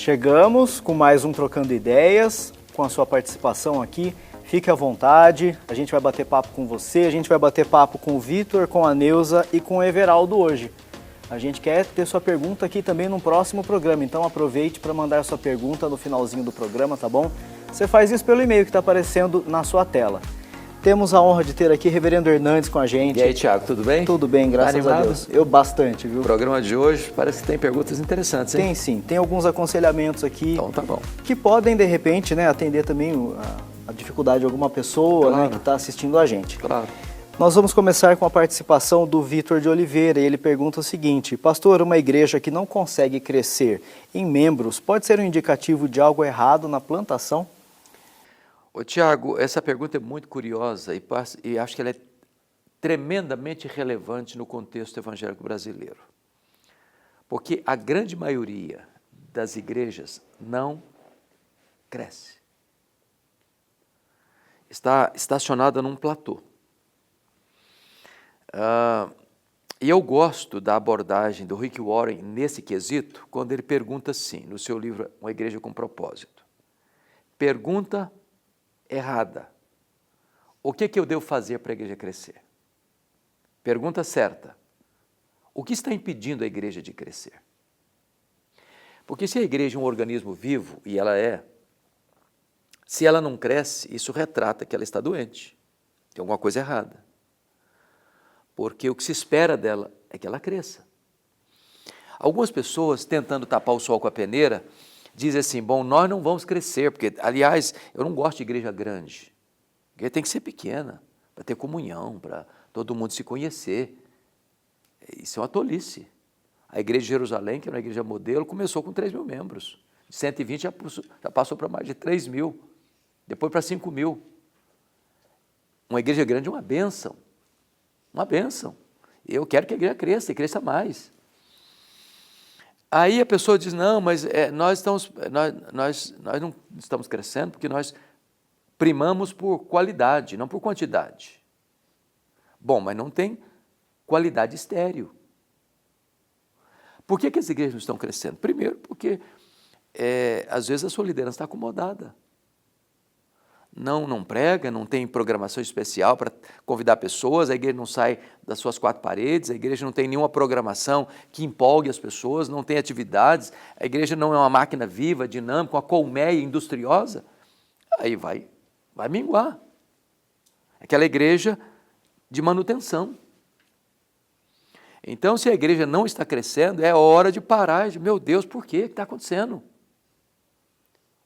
Chegamos com mais um Trocando Ideias, com a sua participação aqui. Fique à vontade, a gente vai bater papo com você, a gente vai bater papo com o Vitor, com a Neuza e com o Everaldo hoje. A gente quer ter sua pergunta aqui também no próximo programa, então aproveite para mandar sua pergunta no finalzinho do programa, tá bom? Você faz isso pelo e-mail que está aparecendo na sua tela. Temos a honra de ter aqui Reverendo Hernandes com a gente. E aí, Thiago, tudo bem? Tudo bem, graças a Deus. Eu bastante, viu? O programa de hoje parece que tem perguntas interessantes, hein? Tem sim, tem alguns aconselhamentos aqui. Então tá bom. Que podem, de repente, né, atender também a dificuldade de alguma pessoa, Claro. né, que está assistindo a gente. Claro. Nós vamos começar com a participação do Vitor de Oliveira. Ele pergunta o seguinte: pastor, uma igreja que não consegue crescer em membros pode ser um indicativo de algo errado na plantação? Ô, Thiago, essa pergunta é muito curiosa e acho que ela é tremendamente relevante no contexto evangélico brasileiro. Porque a grande maioria das igrejas não cresce. Está estacionada num platô. E eu gosto da abordagem do Rick Warren nesse quesito, quando ele pergunta assim, no seu livro Uma Igreja com Propósito. Pergunta errada. O que eu devo fazer para a igreja crescer? Pergunta certa. O que está impedindo a igreja de crescer? Porque se a igreja é um organismo vivo, e ela é, se ela não cresce, isso retrata que ela está doente. Tem alguma coisa errada. Porque o que se espera dela é que ela cresça. Algumas pessoas, tentando tapar o sol com a peneira, dizem assim, bom, nós não vamos crescer, porque, aliás, eu não gosto de igreja grande. A igreja tem que ser pequena, para ter comunhão, para todo mundo se conhecer. Isso é uma tolice. A igreja de Jerusalém, que era uma igreja modelo, começou com 3 mil membros. De 120 já passou para mais de 3 mil, depois para 5 mil. Uma igreja grande é uma bênção. Uma bênção. Eu quero que a igreja cresça e cresça mais. Aí a pessoa diz, não, mas nós não estamos crescendo porque nós primamos por qualidade, não por quantidade. Bom, mas não tem qualidade estéril. Por que as igrejas não estão crescendo? Primeiro, porque às vezes a sua liderança está acomodada. Não prega, não tem programação especial para convidar pessoas, a igreja não sai das suas 4 paredes, a igreja não tem nenhuma programação que empolgue as pessoas, não tem atividades, a igreja não é uma máquina viva, dinâmica, uma colmeia industriosa, aí vai minguar. Aquela igreja de manutenção. Então, se a igreja não está crescendo, é hora de parar, meu Deus, por quê? O que está acontecendo?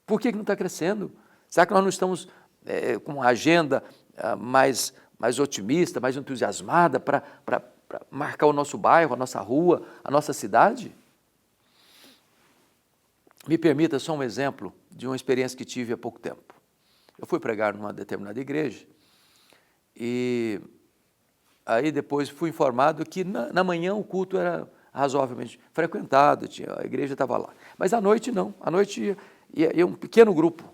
Por que não está crescendo? Será que nós não estamos com uma agenda mais otimista, mais entusiasmada para marcar o nosso bairro, a nossa rua, a nossa cidade? Me permita só um exemplo de uma experiência que tive há pouco tempo. Eu fui pregar numa determinada igreja e aí depois fui informado que na manhã o culto era razoavelmente frequentado, a igreja estava lá. Mas à noite não, à noite ia um pequeno grupo.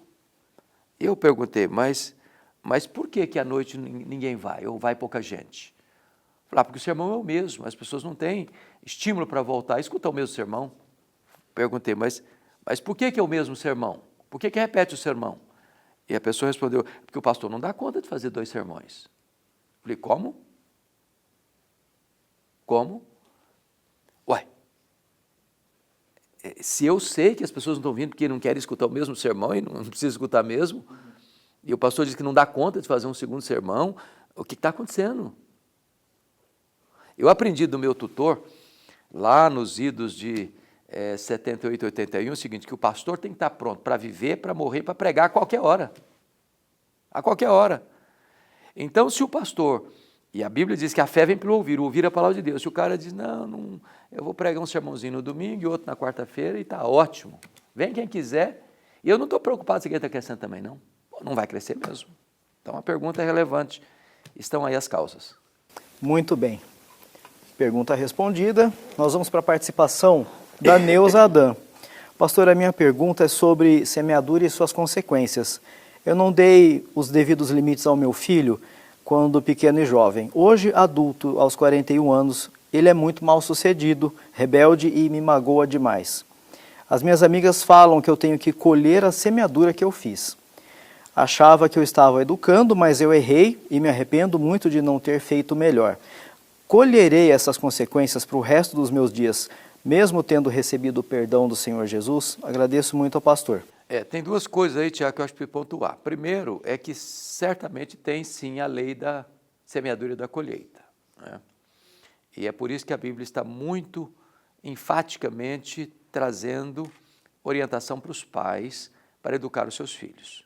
Eu perguntei, mas por que à noite ninguém vai, ou vai pouca gente? Falei, porque o sermão é o mesmo, as pessoas não têm estímulo para voltar a escutar o mesmo sermão. Perguntei, mas por que é o mesmo sermão? Por que repete o sermão? E a pessoa respondeu, porque o pastor não dá conta de fazer 2 sermões. Falei, como? Como? Ué, se eu sei que as pessoas não estão vindo porque não querem escutar o mesmo sermão e não precisa escutar mesmo, e o pastor diz que não dá conta de fazer um segundo sermão, o que está acontecendo? Eu aprendi do meu tutor, lá nos idos de 78, 81, o seguinte, que o pastor tem que estar pronto para viver, para morrer, para pregar a qualquer hora. A qualquer hora. Então, se o pastor, e a Bíblia diz que a fé vem pelo ouvir a palavra de Deus. Se o cara diz, não, eu vou pregar um sermãozinho no domingo e outro na quarta-feira e está ótimo. Vem quem quiser. E eu não estou preocupado se a igreja está crescendo também, não. Não vai crescer mesmo. Então, a pergunta é relevante. Estão aí as causas. Muito bem. Pergunta respondida. Nós vamos para a participação da Neuza Adam. Pastor, a minha pergunta é sobre semeadura e suas consequências. Eu não dei os devidos limites ao meu filho quando pequeno e jovem. Hoje, adulto, aos 41 anos, ele é muito mal sucedido, rebelde e me magoa demais. As minhas amigas falam que eu tenho que colher a semeadura que eu fiz. Achava que eu estava educando, mas eu errei e me arrependo muito de não ter feito melhor. Colherei essas consequências para o resto dos meus dias, mesmo tendo recebido o perdão do Senhor Jesus? Agradeço muito ao pastor. Tem duas coisas aí, Tiago, que eu acho que pontuar. Primeiro é que certamente tem sim a lei da semeadura e da colheita, né? E é por isso que a Bíblia está muito enfaticamente trazendo orientação para os pais para educar os seus filhos.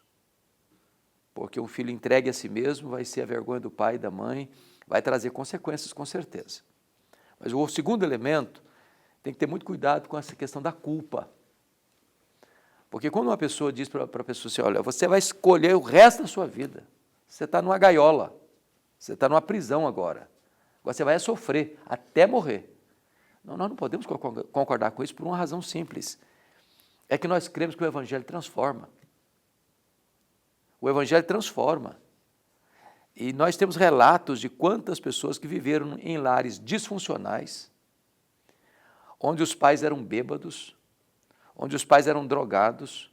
Porque um filho entregue a si mesmo vai ser a vergonha do pai e da mãe, vai trazer consequências com certeza. Mas o segundo elemento, tem que ter muito cuidado com essa questão da culpa. Porque quando uma pessoa diz para a pessoa assim, olha, você vai escolher o resto da sua vida, você está numa gaiola, você está numa prisão agora você vai sofrer até morrer. Não, nós não podemos concordar com isso por uma razão simples. É que nós cremos que o Evangelho transforma. O Evangelho transforma. E nós temos relatos de quantas pessoas que viveram em lares disfuncionais, onde os pais eram bêbados, onde os pais eram drogados,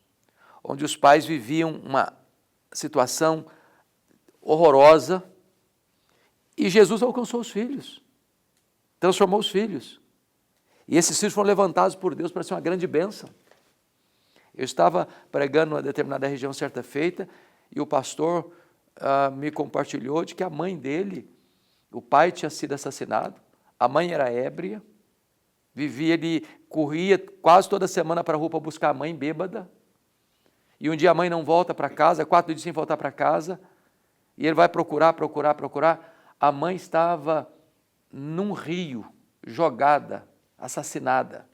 onde os pais viviam uma situação horrorosa, e Jesus alcançou os filhos, transformou os filhos. E esses filhos foram levantados por Deus para ser uma grande bênção. Eu estava pregando numa determinada região certa feita, e o pastor me compartilhou de que a mãe dele, o pai tinha sido assassinado, a mãe era ébria, ele corria quase toda semana para a rua para buscar a mãe bêbada, e um dia a mãe não volta para casa, 4 dias sem voltar para casa, e ele vai procurar, a mãe estava num rio, jogada, assassinada.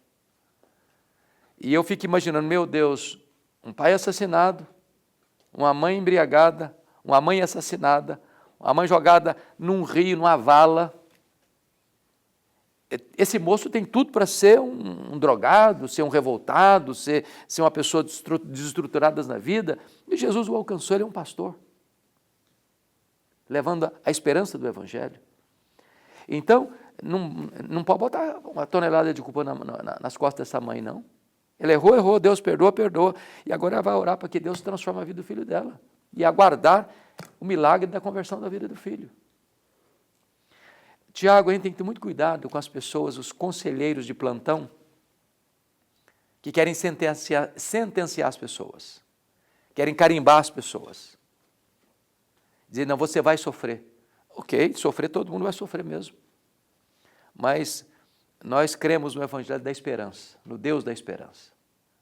E eu fico imaginando, meu Deus, um pai assassinado, uma mãe embriagada, uma mãe assassinada, uma mãe jogada num rio, numa vala. Esse moço tem tudo para ser um drogado, ser um revoltado, ser uma pessoa desestruturada na vida, e Jesus o alcançou, ele é um pastor, levando a esperança do Evangelho. Então, não pode botar uma tonelada de culpa nas costas dessa mãe, não. Ele errou, Deus perdoa, e agora ela vai orar para que Deus transforme a vida do filho dela, e aguardar o milagre da conversão da vida do filho. Tiago, a gente tem que ter muito cuidado com as pessoas, os conselheiros de plantão, que querem sentenciar as pessoas, querem carimbar as pessoas. Dizer, não, você vai sofrer. Ok, sofrer, todo mundo vai sofrer mesmo. Mas nós cremos no Evangelho da esperança, no Deus da esperança,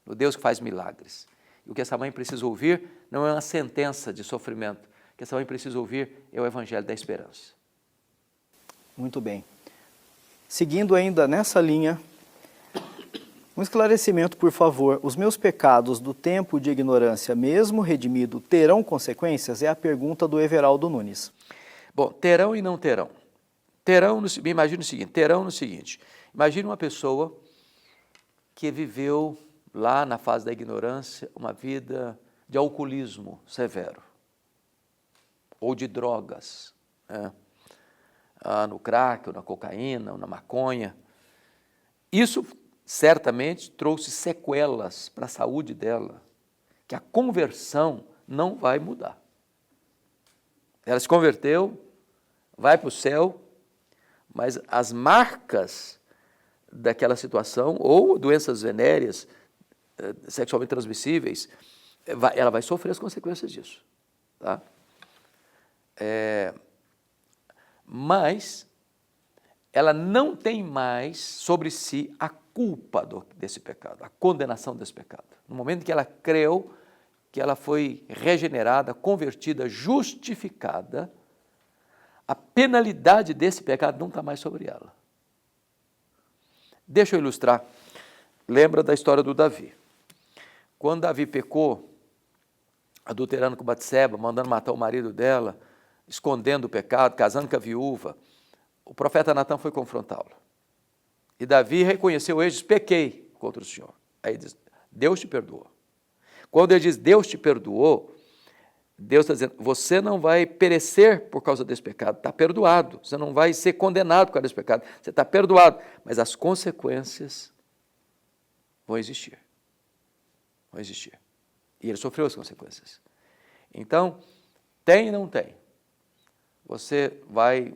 no Deus que faz milagres. E o que essa mãe precisa ouvir não é uma sentença de sofrimento, o que essa mãe precisa ouvir é o Evangelho da esperança. Muito bem. Seguindo ainda nessa linha, um esclarecimento, por favor. Os meus pecados do tempo de ignorância, mesmo redimido, terão consequências? É a pergunta do Everaldo Nunes. Bom, terão e não terão. Imagine o seguinte, imagine uma pessoa que viveu lá na fase da ignorância uma vida de alcoolismo severo, ou de drogas, né? No crack, ou na cocaína, ou na maconha. Isso certamente trouxe sequelas para a saúde dela, que a conversão não vai mudar. Ela se converteu, vai para o céu, mas as marcas daquela situação, ou doenças venéreas, sexualmente transmissíveis, ela vai sofrer as consequências disso. Tá? Mas ela não tem mais sobre si a culpa desse pecado, a condenação desse pecado. No momento que ela creu, que ela foi regenerada, convertida, justificada, a penalidade desse pecado não está mais sobre ela. Deixa eu ilustrar. Lembra da história do Davi. Quando Davi pecou, adulterando com Batseba, mandando matar o marido dela, escondendo o pecado, casando com a viúva, o profeta Natã foi confrontá-lo. E Davi reconheceu ele e disse, pequei contra o Senhor. Aí ele diz, Deus te perdoou. Quando ele diz, Deus te perdoou, Deus está dizendo, você não vai perecer por causa desse pecado, está perdoado. Você não vai ser condenado por causa desse pecado, você está perdoado. Mas as consequências vão existir. vão existir. E ele sofreu as consequências. Então, tem e não tem. Você vai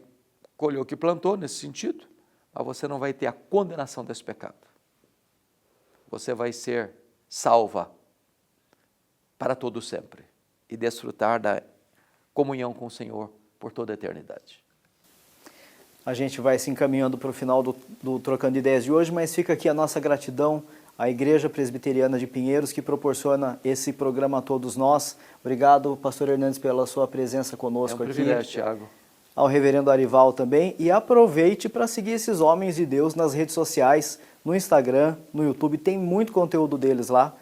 colher o que plantou nesse sentido, mas você não vai ter a condenação desse pecado. Você vai ser salva para todo sempre e desfrutar da comunhão com o Senhor por toda a eternidade. A gente vai se encaminhando para o final do Trocando Ideias de hoje, mas fica aqui a nossa gratidão à Igreja Presbiteriana de Pinheiros, que proporciona esse programa a todos nós. Obrigado, pastor Hernandes, pela sua presença conosco aqui. É um privilégio, Tiago. Ao reverendo Arival também. E aproveite para seguir esses homens de Deus nas redes sociais, no Instagram, no YouTube, tem muito conteúdo deles lá.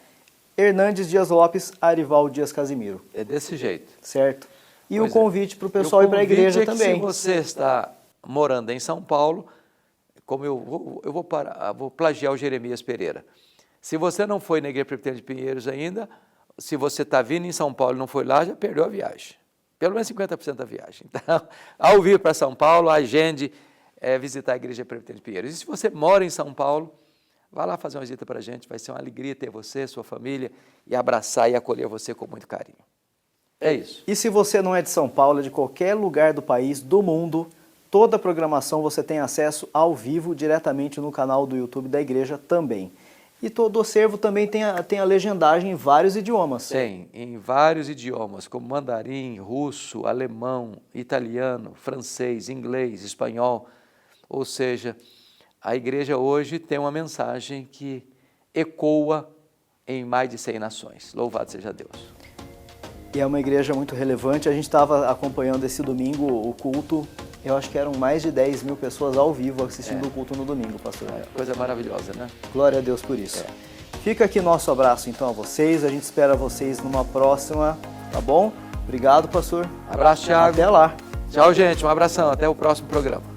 Hernandes Dias Lopes, Arival Dias Casimiro. É desse jeito. Certo. E Pois o convite para o pessoal ir para a igreja também. Se você está morando em São Paulo, como eu vou plagiar o Jeremias Pereira. Se você não foi na Igreja Presbiteriana de Pinheiros ainda, se você está vindo em São Paulo e não foi lá, já perdeu a viagem. Pelo menos 50% da viagem. Então, ao vir para São Paulo, agende visitar a Igreja Presbiteriana de Pinheiros. E se você mora em São Paulo, vá lá fazer uma visita para a gente. Vai ser uma alegria ter você, sua família, e abraçar e acolher você com muito carinho. É isso. E se você não é de São Paulo, é de qualquer lugar do país, do mundo, toda a programação você tem acesso ao vivo, diretamente no canal do YouTube da igreja também. E todo o acervo também tem a legendagem em vários idiomas. Tem, em vários idiomas, como mandarim, russo, alemão, italiano, francês, inglês, espanhol. Ou seja, a igreja hoje tem uma mensagem que ecoa em mais de 100 nações. Louvado seja Deus. E é uma igreja muito relevante. A gente estava acompanhando esse domingo o culto. Eu acho que eram mais de 10 mil pessoas ao vivo assistindo o culto no domingo, pastor. Coisa maravilhosa, né? Glória a Deus por isso. Fica aqui nosso abraço então a vocês. A gente espera vocês numa próxima, tá bom? Obrigado, pastor. Abraço, Thiago. Até lá. Tchau, gente. Um abração. Até o próximo programa.